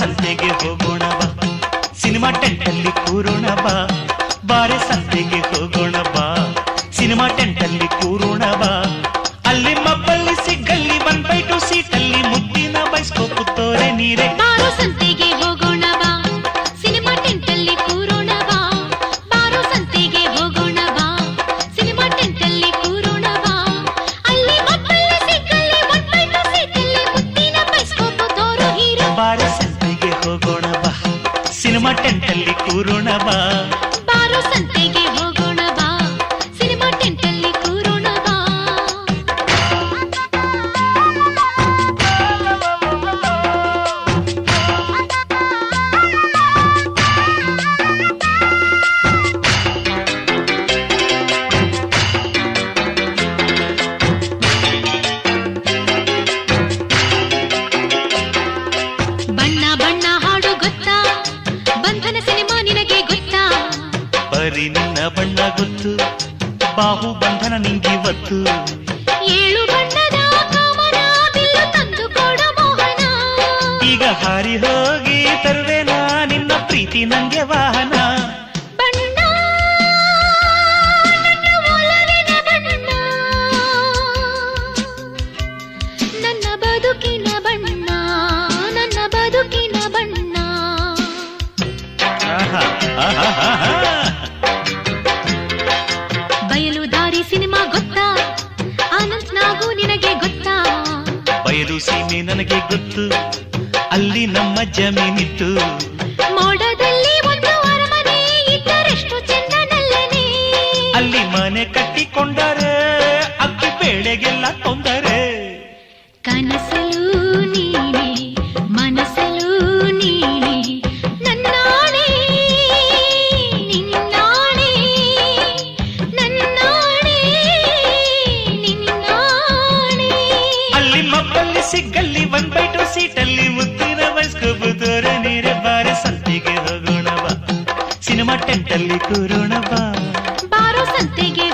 ಸಂತೆಗೆ ಹೋಗೋಣ ಬಾ, ಸಿನಿಮಾ ಟೆಂಟಲ್ಲಿ ಕೂರೋಣ ಬಾ. ಬಾರೆ ಸಂತೆಗೆ ಹೋಗೋಣ ಬಾ, ಸಿನಿಮಾ ಟೆಂಟಲ್ಲಿ ಕೂರೋಣ ಬಾ. ಅಲ್ಲಿ ಮಬ್ಬಲ್ಲಿ ಸಿಗ್ಗಲ್ಲಿ 1/2 ಸೀಟಲ್ಲಿ ಮುದ್ದಿನ ಬೈಸ್ಕೋಪು ತೋರೆ ನೀರೆ. ಬಾರೋ ಸಂತೆಗೆ ಹೋಗೋಣ ಬಾ, ಸಿನಿಮಾ ಟೆಂಟಲ್ಲಿ ಕೂರೋಣ ಬಾ. ಬಾರೋ ಸಂತೆಗೆ ಹೋಗೋಣ ಬಾ, ಸಿನಿಮಾ ಟೆಂಟಲ್ಲಿ ಕೂರೋಣ ಬಾ. ಅಲ್ಲಿ ಮಬ್ಬಲ್ಲಿ ಸಿಗ್ಗಲ್ಲಿ 1/2 ಸೀಟಲ್ಲಿ ಮುದ್ದಿನ ಬೈಸ್ಕೋಪು ತೋರು ಹೀರೋ. ಬಾರೆ ಸಂತೆಗೆ ಹೋಗೋಣ ಬಾ, ಸಿನಿಮಾ ಟೆಂಟಲ್ಲಿ ಕೂರೋಣ ಬಾ. ಬಾರೋ ಸಂತೆಗೆ ಹೋಗೋಣ ಬಾ, ಸಿನಿಮಾ ಟೆಂಟಲ್ಲಿ ಕೂರೋಣ ಬಾ. ಬಣ್ಣ ಬಣ್ಣ ಹಾಡು ಗೊತ್ತಾ, ಬಂಧನ ಸಿನಿಮಾ ನಿನಗೆ ಗೊತ್ತಾ? ಬರೀ ನಿನ್ನ ಬಣ್ಣ ಗೊತ್ತು, ಬಾಹು ಬಂಧನ ನಿಂಗಿವತ್ತು. 7 ಬಣ್ಣದ ಕಾಮನ ಬಿಲ್ಲು ತಂದು ಕೊಡ ಮೋಹನ. ಈಗ ಹಾರಿ ಹೋಗಿ ತರುವೆನ ನಿನ್ನ ಪ್ರೀತಿ ನಂಗೆ ವಾಹನ. ಬಣ್ಣ ನನ್ನ ಒಲವಿನ ಬಣ್ಣ, ನನ್ನ ಬದುಕಿನ ಬಣ್ಣ, ನನ್ನ ಬದುಕಿನ ಬಣ್ಣ. ಆಹಾ, ಆಹಾ, ಆಹಾ. ಬಯಲು ದಾರಿ ಸಿನಿಮಾ ಗೊತ್ತಾ, ಆನಂದ್ ನಾಗು ನಿನಗೆ ಗೊತ್ತಾ? ಬಯಲು ಸೀಮೆ ನನಗೆ ಗೊತ್ತು, ಅಲ್ಲಿ ನಮ್ಮ ಜಮೀನಿತ್ತು. ಮೋಡದಲ್ಲಿ ಒಂದು ಅರಮನೆ ಇದ್ದರೆಷ್ಟು ಚೆಂದನಲ್ಲನೆ. ಅಲ್ಲಿ ಮನೆ ಕಟ್ಟಿಕೊಂಡರೆ ಅಕ್ಕಿ ಬೇಳೆಗೆಲ್ಲ ತೊಂದರೆ. ಕನಸಲು ನೀನೆ, ಮನಸಲು ನೀನೆ, ನನ್ನಾಣೆ ನಿನ್ನಾಣೆ, ನನ್ನಾಣೆ ನಿನ್ನಾಣೆ. ಅಲ್ಲಿ ಮಬ್ಬಲ್ಲಿ ಸಿಗ್ಗಲ್ಲಿ 1/2 ಸೀಟಲ್ಲಿ ಮುದ್ದಿನ ಬೈಸ್ಕೋಪು ತೋರೆ ನೀರೆ. ಬಾರೆ ಸಂತೆಗೆ ಹೋಗೋಣ ಬಾ, ಸಿನಿಮಾ ಟೆಂಟಲ್ಲಿ ಕೂರೋಣ ಬಾ. ಬಾರೋ ಸಂತೆಗೆ